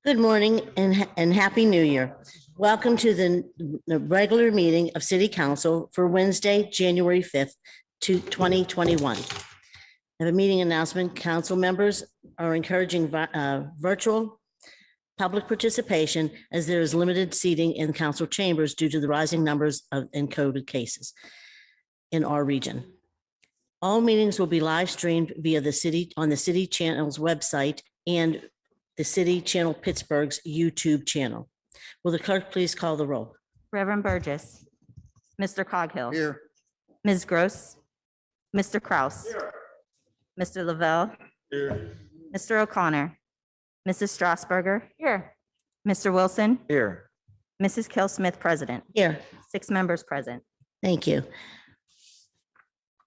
Good morning and Happy New Year. Welcome to the regular meeting of City Council for Wednesday, January 5th, 2021. I have a meeting announcement. Council members are encouraging virtual public participation as there is limited seating in council chambers due to the rising numbers of COVID cases in our region. All meetings will be live streamed via the city on the city channel's website and the City Channel Pittsburgh's YouTube channel. Will the clerk please call the roll? Reverend Burgess, Mr. Coghill, Here. Ms. Gross, Mr. Kraus, Here. Mr. Lavelle, Here. Mr. O'Connor, Mrs. Strasburger, here, Mr. Wilson, Here. Mrs. Kill-Smith, President. Here. 6 members present. Thank you.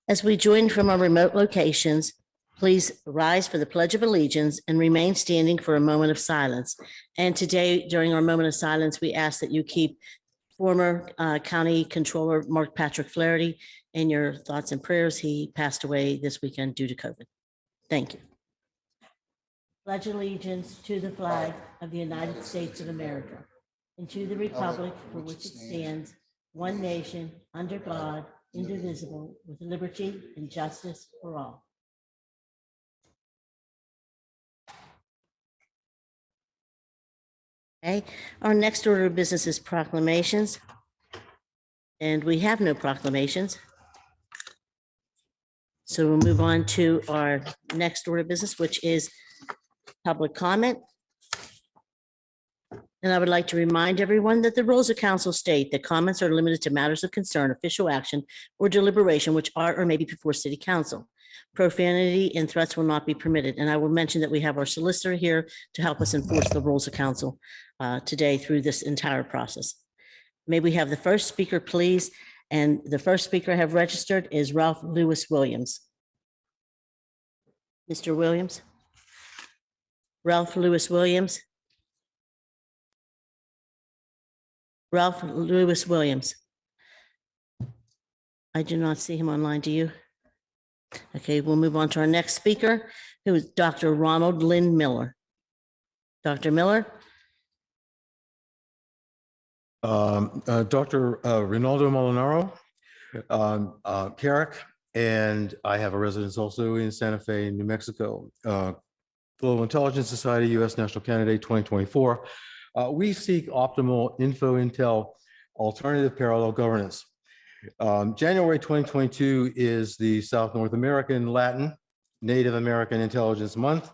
As we join from our remote locations, please rise for the Pledge of Allegiance and remain standing for a moment of silence. And today, during our moment of silence, we ask that you keep former County Controller Mark Patrick Flaherty in your thoughts and prayers. He passed away this weekend due to COVID. Thank you. Pledge allegiance to the flag of the United States of America and to the republic for which it stands, one nation, under God, indivisible, with liberty and justice for all. Okay, our next order of business is proclamations. And we have no proclamations. So we'll move on to our next order of business, which is public comment. And I would like to remind everyone that the rules of council state that comments are limited to matters of concern, official action, or deliberation which are or may be before city council. Profanity and threats will not be permitted. And I will mention that we have our solicitor here to help us enforce the rules of council today through this entire process. May we have the first speaker, please? And the first speaker I have registered is Ralph Lewis Williams. Mr. Williams? Ralph Lewis Williams? Ralph Lewis Williams. I do not see him online. Do you? Okay, we'll move on to our next speaker, who is Dr. Ronald Lynn Miller. Dr. Miller? Dr. Rinaldo Molinaro, Carrick, and I have a residence also in Santa Fe, New Mexico. Global Intelligence Society, U.S. National Candidate 2024. We seek optimal intel alternative parallel governance. January 2022 is the South North American Latin Native American Intelligence Month,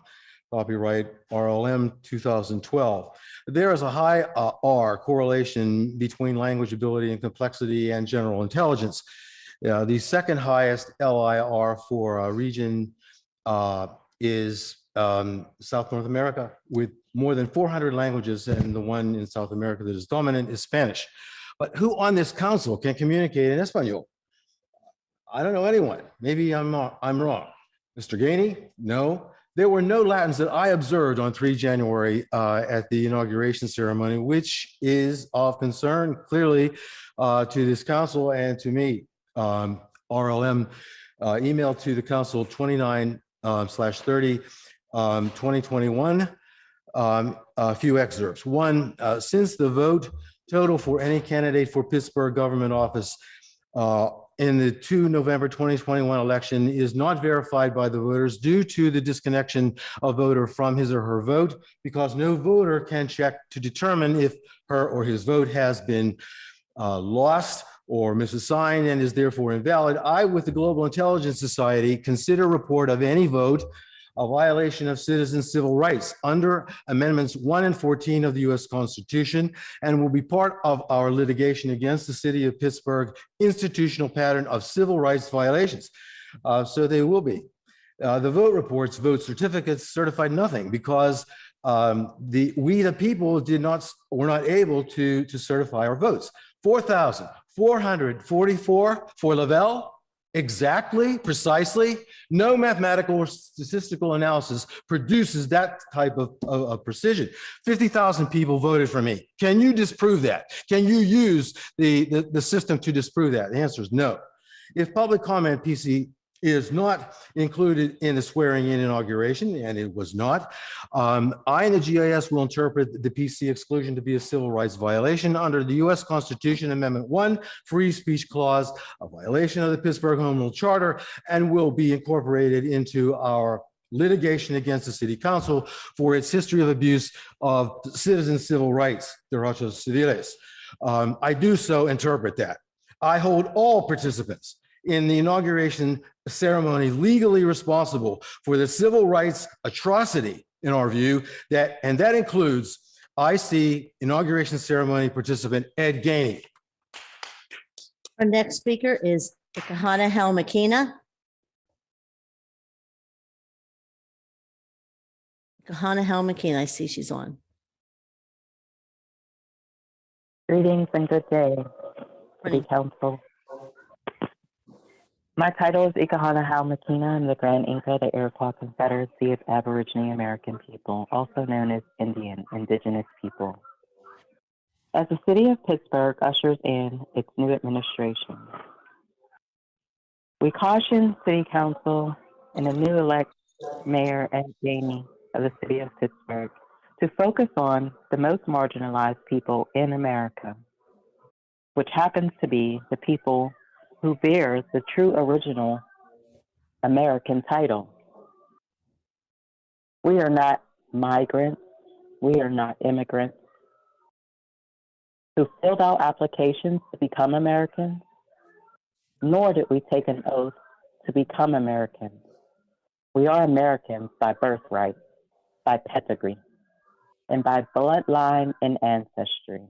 copyright RLM 2012. There is a high R correlation between language ability and complexity and general intelligence. The second highest LIR for a region is South North America, with more than 400 languages, and the one in South America that is dominant is Spanish. But who on this council can communicate in Espanol? I don't know anyone. Maybe I'm wrong. Mr. Gainey? No. There were no Latins that I observed on 3 January at the inauguration ceremony, which is of concern clearly to this council and to me. RLM email to the council 29/30 2021. A few excerpts. One, since the vote total for any candidate for Pittsburgh government office in the 2 November 2021 election is not verified by the voters due to the disconnection of voter from his or her vote, because no voter can check to determine if her or his vote has been lost or misassigned and is therefore invalid. I, with the Global Intelligence Society, consider report of any vote a violation of citizens' civil rights under Amendments 1 and 14 of the U.S. Constitution, and will be part of our litigation against the city of Pittsburgh institutional pattern of civil rights violations. So they will be. The vote reports, vote certificates certified nothing, because we the people were not able to certify our votes. 4,444 for Lavelle. Exactly, precisely. No mathematical or statistical analysis produces that type of precision. 50,000 people voted for me. Can you disprove that? Can you use the system to disprove that? The answer is no. If public comment is not included in the swearing in inauguration, and it was not. I and the GIS will interpret the PC exclusion to be a civil rights violation under the U.S. Constitution Amendment 1, Free Speech Clause, a violation of the Pittsburgh Home Rule Charter, and will be incorporated into our litigation against the city council for its history of abuse of citizen civil rights, derechos civiles. I do so interpret that. I hold all participants in the inauguration ceremony legally responsible for the civil rights atrocity, in our view, that includes IC inauguration ceremony participant Ed Gainey. Our next speaker is Kahana Helmakina. Kahana Helmakina, I see she's on. Greetings and good day, City Morning. Council. My title is Ikahana Halmakina. I'm the Grand Inca of the Iroquois Confederacy of Aborigine American People, also known as Indigenous people. As the city of Pittsburgh ushers in its new administration, we caution City Council and the new elect Mayor Ed Gainey of the city of Pittsburgh to focus on the most marginalized people in America, which happens to be the people who bears the true original American title. We are not migrants. We are not immigrants who filled out applications to become Americans, nor did we take an oath to become Americans. We are Americans by birthright, by pedigree, and by bloodline and ancestry.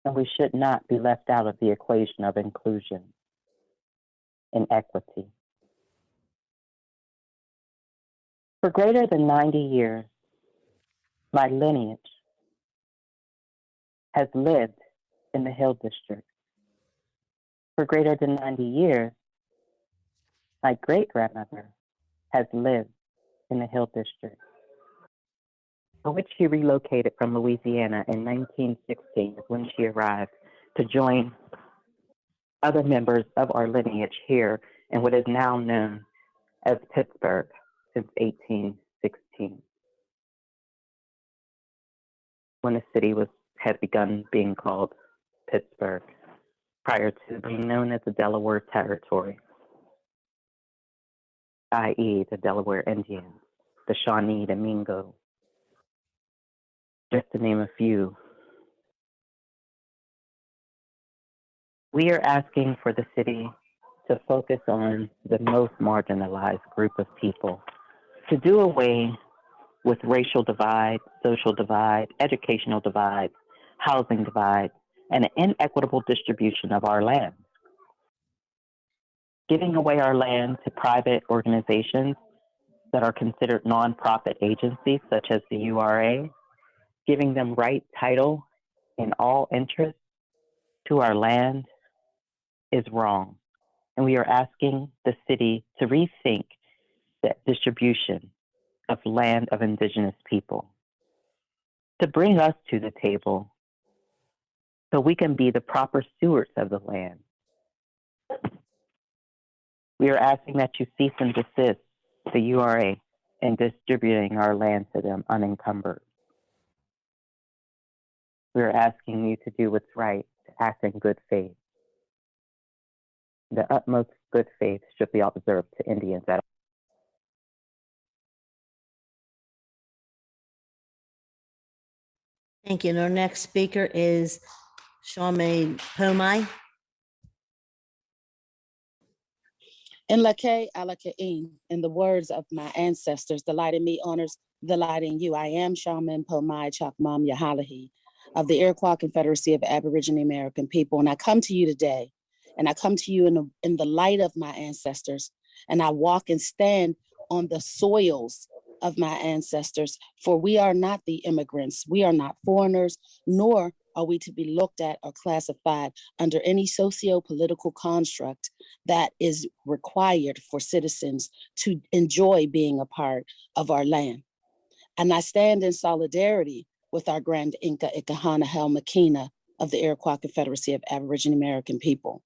And we should not be left out of the equation of inclusion and equity. For greater than 90 years, my lineage has lived in the Hill District. For greater than 90 years, my great-grandmother has lived in the Hill District, for which she relocated from Louisiana in 1916 when she arrived to join other members of our lineage here in what is now known as Pittsburgh since 1816, when the city had begun being called Pittsburgh, prior to being known as the Delaware Territory, i.e. the Delaware Indians, the Shawnee, the Mingo, just to name a few. We are asking for the city to focus on the most marginalized group of people, to do away with racial divide, social divide, educational divide, housing divide, and an inequitable distribution of our land. Giving away our land to private organizations that are considered nonprofit agencies, such as the URA, giving them right title in all interests to our land is wrong. And we are asking the city to rethink that distribution of land of indigenous people, to bring us to the table so we can be the proper stewards of the land. We are asking that you cease and desist the URA in distributing our land to them unencumbered. We are asking you to do what's right, to act in good faith. The utmost good faith should be observed to Indians at all. Thank you. And our next speaker is Charmaine Pomai. In Lake Alakain, in the words of my ancestors, the light in me honors the light in you. I am Shaman Pomai Chakmam Yahalahi of the Iroquois Confederacy of Aborigine American People. And I come to you today, and I come to you in the light of my ancestors, and I walk and stand on the soils of my ancestors, for we are not the immigrants. We are not foreigners, nor are we to be looked at or classified under any socio-political construct that is required for citizens to enjoy being a part of our land. And I stand in solidarity with our Grand Inca Ikahana Helmakina of the Iroquois Confederacy of Aborigine American People.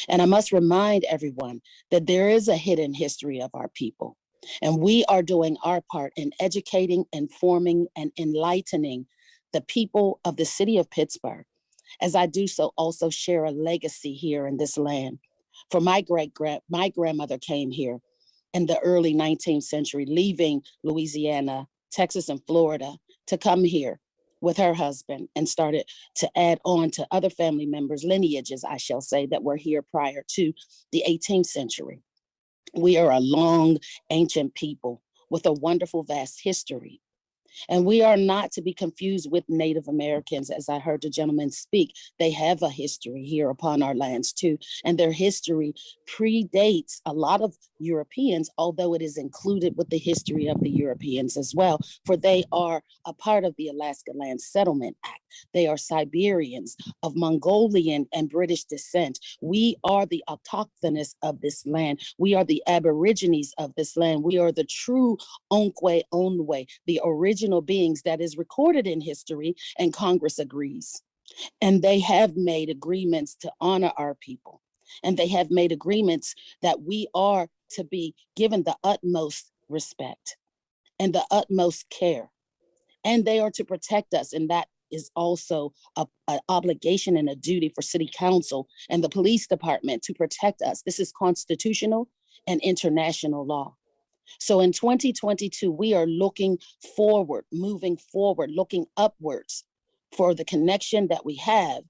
And I must remind everyone that there is a hidden history of our people. And we are doing our part in educating, informing, and enlightening the people of the city of Pittsburgh. As I do so, also share a legacy here in this land. For my grandmother came here in the early 19th century, leaving Louisiana, Texas, and Florida to come here with her husband and started to add on to other family members, lineages, I shall say, that were here prior to the 18th century. We are a long, ancient people with a wonderful, vast history. And we are not to be confused with Native Americans. As I heard the gentleman speak, they have a history here upon our lands too. And their history predates a lot of Europeans, although it is included with the history of the Europeans as well, for they are a part of the Alaska Land Settlement Act. They are Siberians of Mongolian and British descent. We are the autochthonous of this land. We are the aborigines of this land. We are the true Onkwe Onwe, the original beings that is recorded in history, and Congress agrees. And they have made agreements to honor our people. And they have made agreements that we are to be given the utmost respect and the utmost care. And they are to protect us. And that is also an obligation and a duty for city council and the police department to protect us. This is constitutional and international law. So in 2022, we are looking forward, moving forward, looking upwards for the connection that we have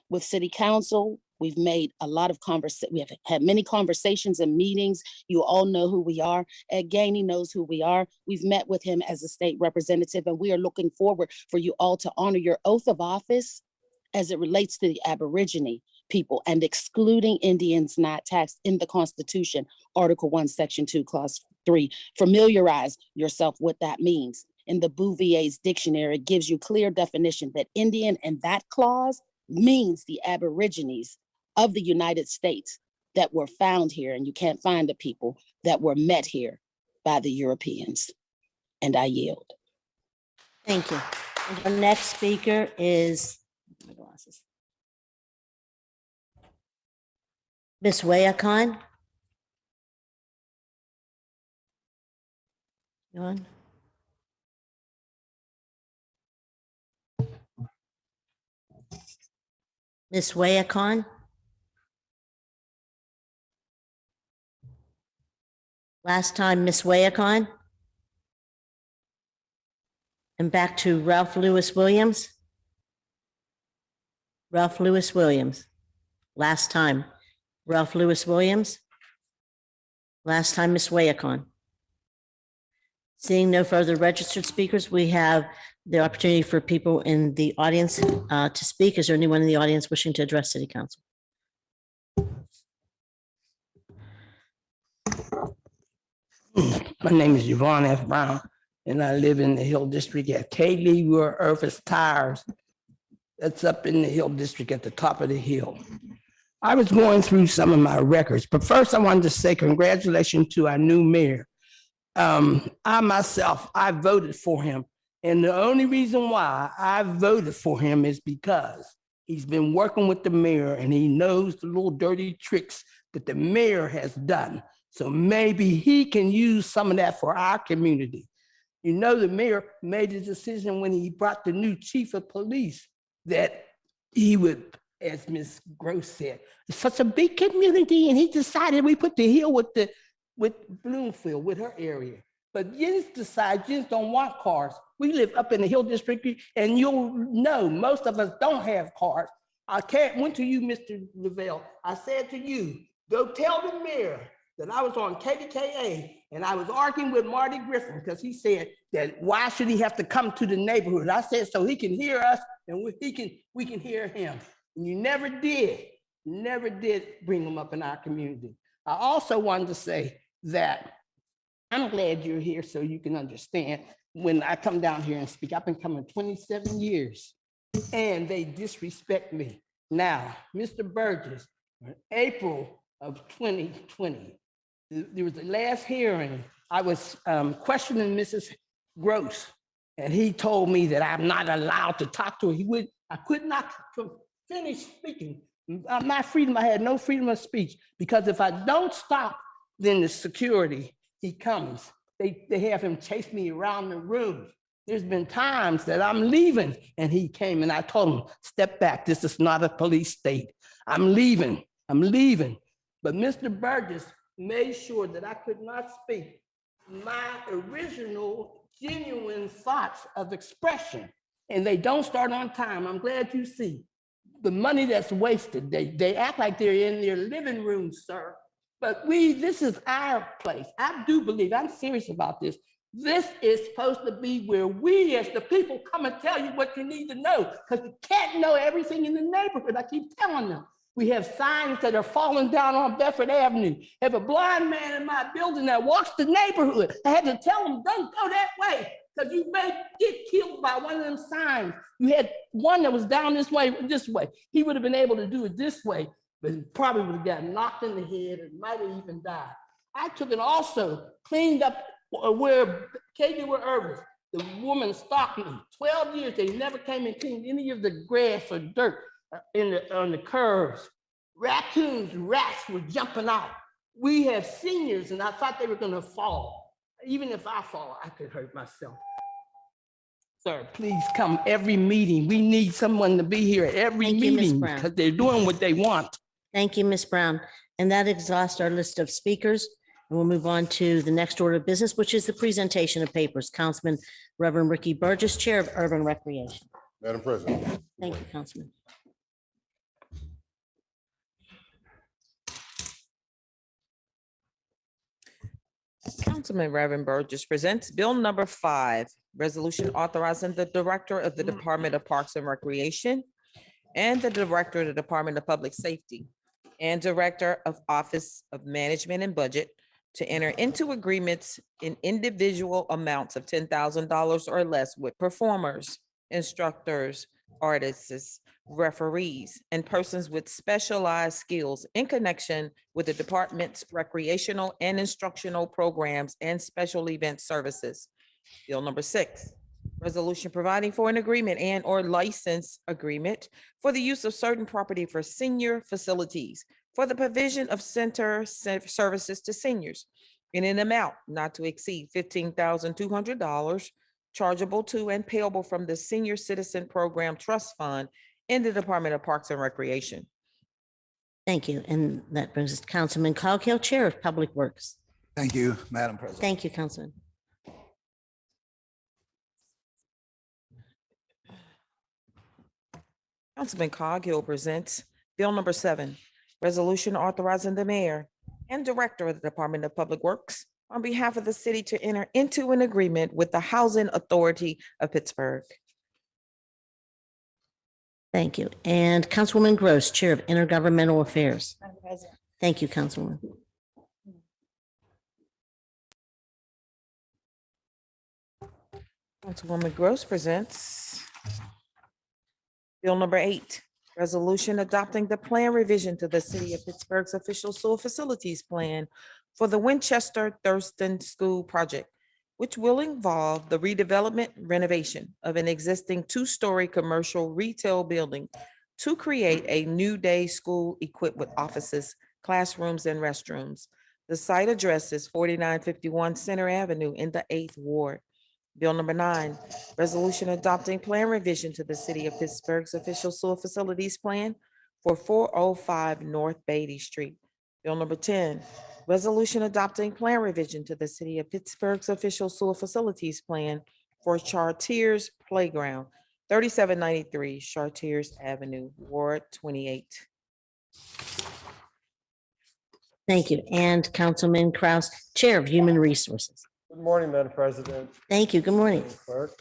with city council. We've made a lot of we have had many conversations and meetings. You all know who we are. Ed Gainey knows who we are. We've met with him as a state representative, and we are looking forward for you all to honor your oath of office as it relates to the Aborigine people and excluding Indians not taxed in the Constitution, Article 1, Section 2, Clause 3. Familiarize yourself what that means. In the Bouvier's dictionary, it gives you clear definition that Indian in that clause means the Aborigines of the United States that were found here, and you can't find the people that were met here by the Europeans. And I yield. Thank you. And our next speaker is Ms. Weah Khan. You on? Ms. Weah Khan. Last time, Ms. Weah Khan. And back to Ralph Lewis Williams. Ralph Lewis Williams. Last time, Ralph Lewis Williams. Last time, Ms. Weah Khan. Seeing no further registered speakers, we have the opportunity for people in the audience to speak. Is there anyone in the audience wishing to address City Council? My name is Yvonne F. Brown, and I live in the Hill District at Kaylee, where Irvis Tires. That's up in the Hill District at the top of the hill. I was going through some of my records, but first I wanted to say congratulations to our new mayor. I voted for him. And the only reason why I voted for him is because he's been working with the mayor and he knows the little dirty tricks that the mayor has done. So maybe he can use some of that for our community. You know, the mayor made a decision when he brought the new chief of police that he would, as Ms. Gross said, it's such a big community, and he decided we put the hill with Bloomfield, with her area. But Jens decided Jens don't want cars. We live up in the Hill District, and you'll know most of us don't have cars. Went to you, Mr. Lavelle. I said to you, go tell the mayor that I was on KDKA and I was arguing with Marty Griffin because he said that why should he have to come to the neighborhood? I said so he can hear us and we can hear him. And you never did bring him up in our community. I also wanted to say that I'm glad you're here so you can understand when I come down here and speak. I've been coming 27 years and they disrespect me. Now, Mr. Burgess, in April of 2020, there was the last hearing. I was questioning Mrs. Gross, and he told me that I'm not allowed to talk to her. I could not finish speaking. My freedom, I had no freedom of speech, because if I don't stop, then the security, he comes. They have him chase me around the room. There's been times that I'm leaving and he came and I told him, step back, this is not a police state. I'm leaving. But Mr. Burgess made sure that I could not speak my original, genuine thoughts of expression. And they don't start on time. I'm glad you see the money that's wasted. They act like they're in their living room, sir. But this is our place. I do believe, I'm serious about this. This is supposed to be where we as the people come and tell you what you need to know, because you can't know everything in the neighborhood. I keep telling them. We have signs that are falling down on Bedford Avenue. Have a blind man in my building that walks the neighborhood. I had to tell him, don't go that way, because you may get killed by one of them signs. You had one that was down this way. He would have been able to do it this way, but he probably would have gotten knocked in the head and might have even died. I took it also, cleaned up where Katie were Irvis, the woman stalked me. 12 years, they never came and cleaned any of the grass or dirt on the curves. Raccoons, rats were jumping out. We have seniors, and I thought they were gonna fall. Even if I fall, I could hurt myself. Sir, please come every meeting. We need someone to be here at every Thank you, Ms. meeting, Brown. because they're doing what they want. Thank you, Ms. Brown. And that exhausts our list of speakers. And we'll move on to the next order of business, which is the presentation of papers. Councilman Reverend Ricky Burgess, Chair of Urban Recreation. Madam President. Thank you, Councilman. Councilman Reverend Burgess presents Bill number 5, resolution authorizing the Director of the Department of Parks and Recreation and the Director of the Department of Public Safety and Director of Office of Management and Budget to enter into agreements in individual amounts of $10,000 or less with performers, instructors, artists, referees, and persons with specialized skills in connection with the department's recreational and instructional programs and special event services. Bill number 6, resolution providing for an agreement and or license agreement for the use of certain property for senior facilities for the provision of center services to seniors in an amount not to exceed $15,200 chargeable to and payable from the Senior Citizen Program Trust Fund in the Department of Parks and Recreation. Thank you. And that brings us to Councilman Coghill, Chair of Public Works. Thank you, Madam President. Thank you, Councilman. Councilman Coghill presents Bill number 7, resolution authorizing the mayor and director of the Department of Public Works on behalf of the city to enter into an agreement with the Housing Authority of Pittsburgh. Thank you. And Councilwoman Gross, Chair of Intergovernmental Affairs. Thank you, Councilwoman. Councilwoman Gross presents Bill number 8, resolution adopting the plan revision to the City of Pittsburgh's official sewer facilities plan for the Winchester Thurston School project, which will involve the redevelopment renovation of an existing 2-story commercial retail building to create a new day school equipped with offices, classrooms, and restrooms. The site address is 4951 Center Avenue in the 8th Ward. Bill number 9, resolution adopting plan revision to the City of Pittsburgh's official sewer facilities plan for 405 North Beatty Street. Bill number 10, resolution adopting plan revision to the City of Pittsburgh's official sewer facilities plan for Chartiers Playground, 3793 Chartiers Avenue, Ward 28. Thank you. And Councilman Kraus, Chair of Human Resources. Good morning, Madam President. Thank you. Good morning. Madam Clerk.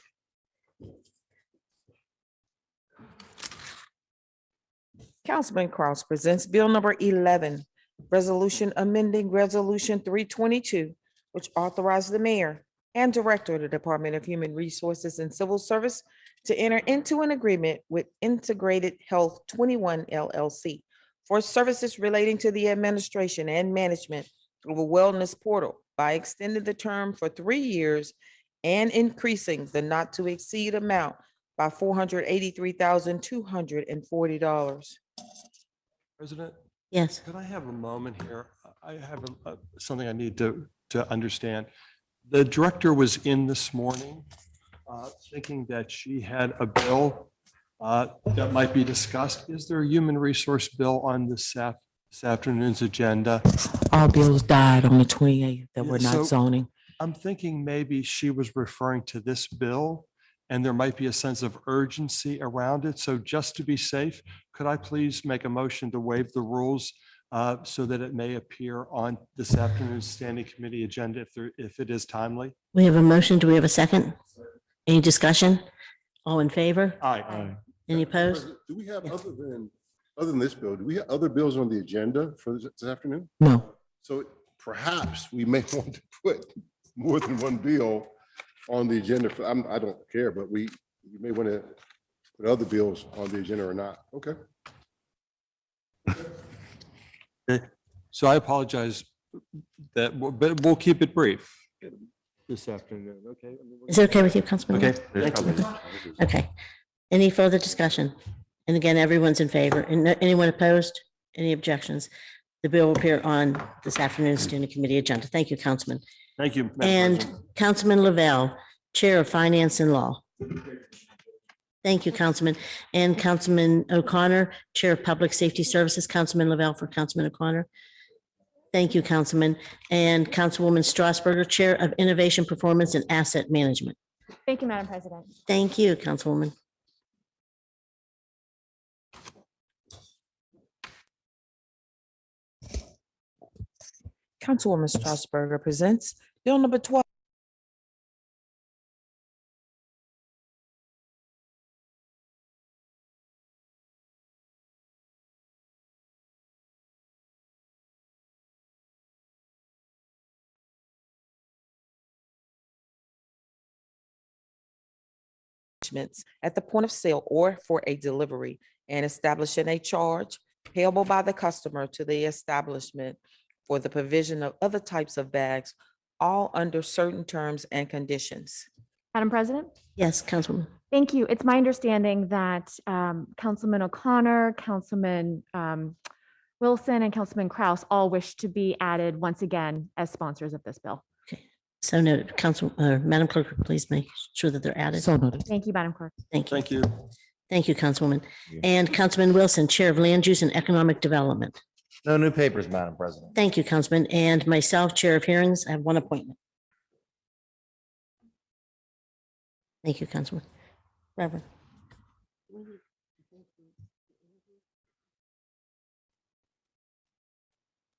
Councilman Kraus presents Bill number 11, resolution amending Resolution 322, which authorizes the mayor and director of the Department of Human Resources and Civil Service to enter into an agreement with Integrated Health 21 LLC for services relating to the administration and management of a wellness portal by extending the term for 3 years and increasing the not to exceed amount by $483,240. President, Yes, could I have a moment here? I have something I need to understand. The director was in this morning thinking that she had a bill that might be discussed. Is there a human resource bill on this afternoon's agenda? All bills died on the 28th that Yeah, were so- not zoning. I'm thinking maybe she was referring to this bill and there might be a sense of urgency around it. So just to be safe, could I please make a motion to waive the rules so that it may appear on this afternoon's standing committee agenda if it is timely? we have a motion. Do we have a second? Any discussion? All in favor? Aye. Any opposed? President, do we have, other than this bill, do we have other bills on the agenda for this afternoon? No, So perhaps we may want to put more than one bill on the agenda. I don't care, but we may want to put other bills on the agenda or not. Okay. Okay. So I apologize but we'll keep it brief this afternoon, okay? Is it okay with you, Councilman? Okay. Okay. Any further discussion? And again, everyone's in favor. And anyone opposed? Any objections? The bill will appear on this afternoon's standing committee agenda. Thank you, Councilman. Thank you. Madam And President. Councilman Lavelle, Chair of Finance and Law. Thank you, Councilman. And Councilman O'Connor, Chair of Public Safety Services, Councilman Lavelle for Councilman O'Connor. Thank you, Councilman. And Councilwoman Strasburger, Chair of Innovation, Performance, and Asset Management. Thank you, Madam President. Thank you, Councilwoman. Councilwoman Strasburger presents Bill number 12. At the point of sale or for a delivery and establishing a charge payable by the customer to the establishment for the provision of other types of bags, all under certain terms and conditions. Madam President? Yes, Councilwoman. Thank you. It's my understanding that Councilman O'Connor, Councilman Wilson, and Councilman Kraus all wish to be added once again as sponsors of this bill. So noted. Madam Clerk, please make sure that they're added. so noted. Thank you, Madam Clerk. Thank you. Thank you. Thank you, Councilwoman. And Councilman Wilson, Chair of Land Use and Economic Development. No new papers, Madam President. Thank you, Councilman. And myself, Chair of Hearings, I have one appointment. Thank you, Councilman. Reverend.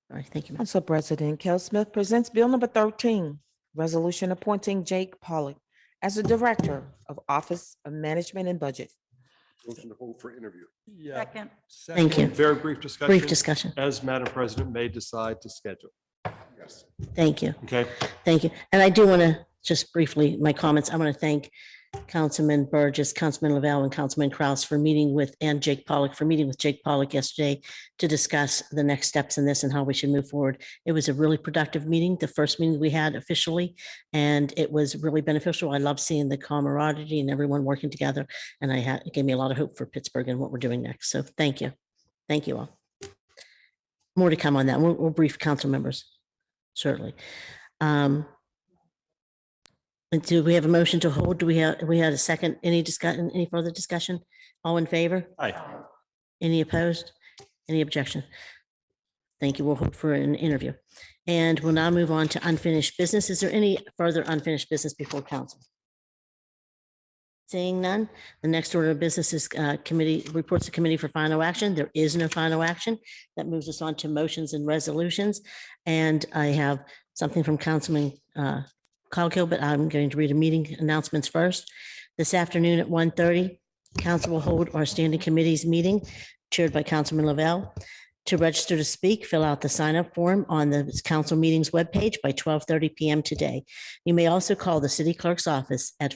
All right, thank you. ma'am. Council President Kell Smith presents Bill number 13, resolution appointing Jake Pollock as the Director of Office of Management and Budget. Motion to hold for interview. Yeah. Second. Thank you. Very brief discussion. Brief discussion. As Madam President may decide to schedule. Yes. Thank you. Okay. Thank you. And I do want to just briefly, my comments, I want to thank Councilman Burgess, Councilman Lavelle, and Councilman Kraus for meeting with, and Jake Pollock for meeting with Jake Pollock yesterday to discuss the next steps in this and how we should move forward. It was a really productive meeting, the first meeting we had officially, and it was really beneficial. I love seeing the camaraderie and everyone working together. And it gave me a lot of hope for Pittsburgh and what we're doing next. So thank you. Thank you all. More to come on that. We'll brief council members, certainly. And do we have a motion to hold? We had a second, any further discussion? All in favor? Aye. Any opposed? Any objection? Thank you. We'll hold for an interview. And we'll now move on to unfinished business. Is there any further unfinished business before council? Seeing none, the next order of business is committee reports to committee for final action. There is no final action. That moves us on to motions and resolutions. And I have something from Councilman Coghill, but I'm going to read a meeting announcements first. This afternoon at 1:30, council will hold our standing committees meeting chaired by Councilman Lavelle. To register to speak, fill out the sign-up form on the council meetings webpage by 12:30 p.m. today. You may also call the city clerk's office at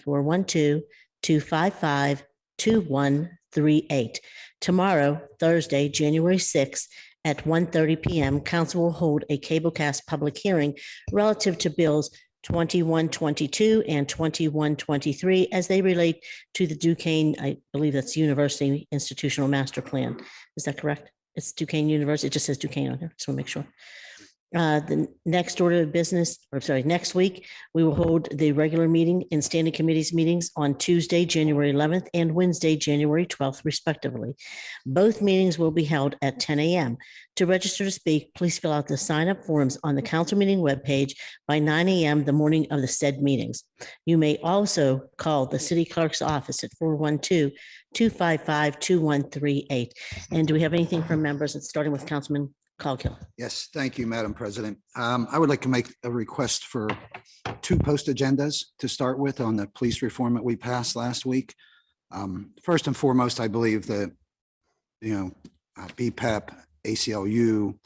412-255-2138. Tomorrow, Thursday, January 6th, at 1:30 p.m., council will hold a cablecast public hearing relative to bills 2122 and 2123 as they relate to the Duquesne, I believe that's University Institutional Master Plan. Is that correct? It's Duquesne University. It just says Duquesne on here. Just want to make sure. The next order of business, or sorry, next week, we will hold the regular meeting and standing committees meetings on Tuesday, January 11th and Wednesday, January 12th, respectively. Both meetings will be held at 10 a.m. To register to speak, please fill out the sign-up forms on the council meeting webpage by 9 a.m. the morning of the said meetings. You may also call the city clerk's office at 412-255-2138. And do we have anything from members? It's starting with Councilman Coghill. Yes, thank you, Madam President. I would like to make a request for 2 post agendas to start with on the police reform that we passed last week. First and foremost, I believe that, BPEP, ACLU,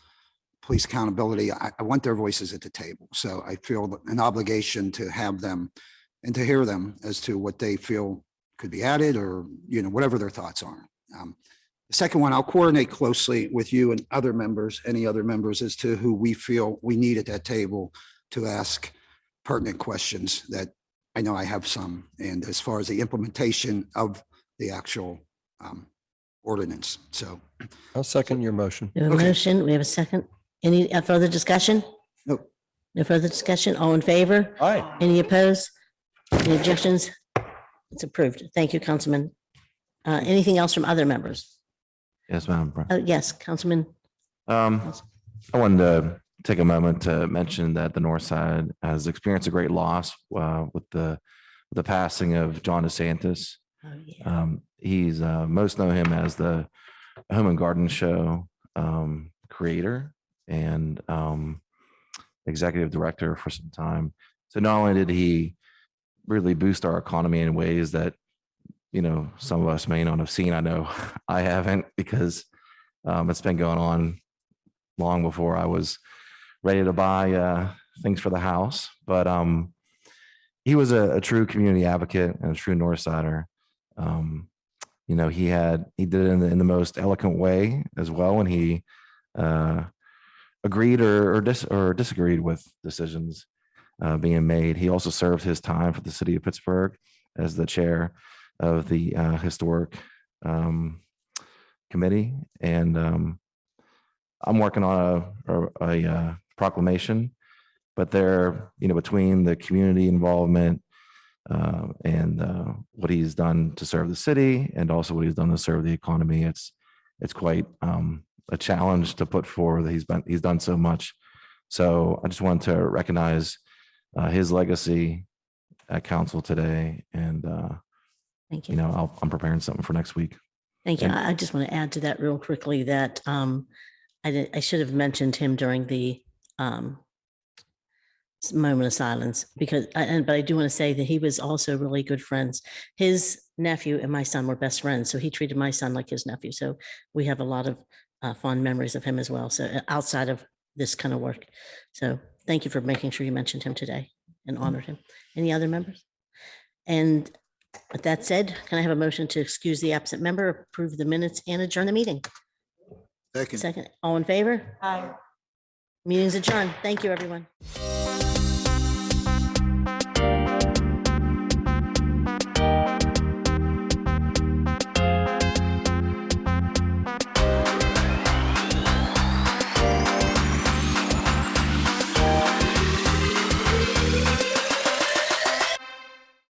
police accountability, I want their voices at the table. So I feel an obligation to have them and to hear them as to what they feel could be added or, whatever their thoughts are. The second one, I'll coordinate closely with you and other members, any other members, as to who we feel we need at that table to ask pertinent questions that I know I have some. And as far as the implementation of the actual ordinance. So I'll second your motion. We have a Okay. motion. We have a second. Any further discussion? Nope. No further discussion. All in favor? Aye. Any opposed? Any objections? It's approved. Thank you, Councilman. Anything else from other members? Yes, Madam President. Yes, Councilman. I wanted to take a moment to mention that the North Side has experienced a great loss with the passing of John DeSantis. Oh, yeah. He's most know him as the Home and Garden Show creator and executive director for some time. So not only did he really boost our economy in ways that some of us may not have seen. I know I haven't, because it's been going on long before I was ready to buy things for the house. But he was a true community advocate and a true North Sider. He did it in the most eloquent way as well when he agreed or disagreed with decisions being made. He also served his time for the city of Pittsburgh as the chair of the historic committee, and I'm working on a proclamation. But there, between the community involvement and what he's done to serve the city, and also what he's done to serve the economy, it's quite a challenge to put forward. He's done so much. So I just wanted to recognize his legacy at council today, and Thank you. I'm preparing something for next week. Thank you. And- I just want to add to that real quickly that I should have mentioned him during the moment of silence, but I do want to say that he was also really good friends. His nephew and my son were best friends, so he treated my son like his nephew. So we have a lot of fond memories of him as well. So outside of this kind of work. So thank you for making sure you mentioned him today and honored him. Any other members? And with that said, can I have a motion to excuse the absent member, approve the minutes, and adjourn the meeting? second. Second, all in favor? Aye. Meeting's adjourned. Thank you, everyone.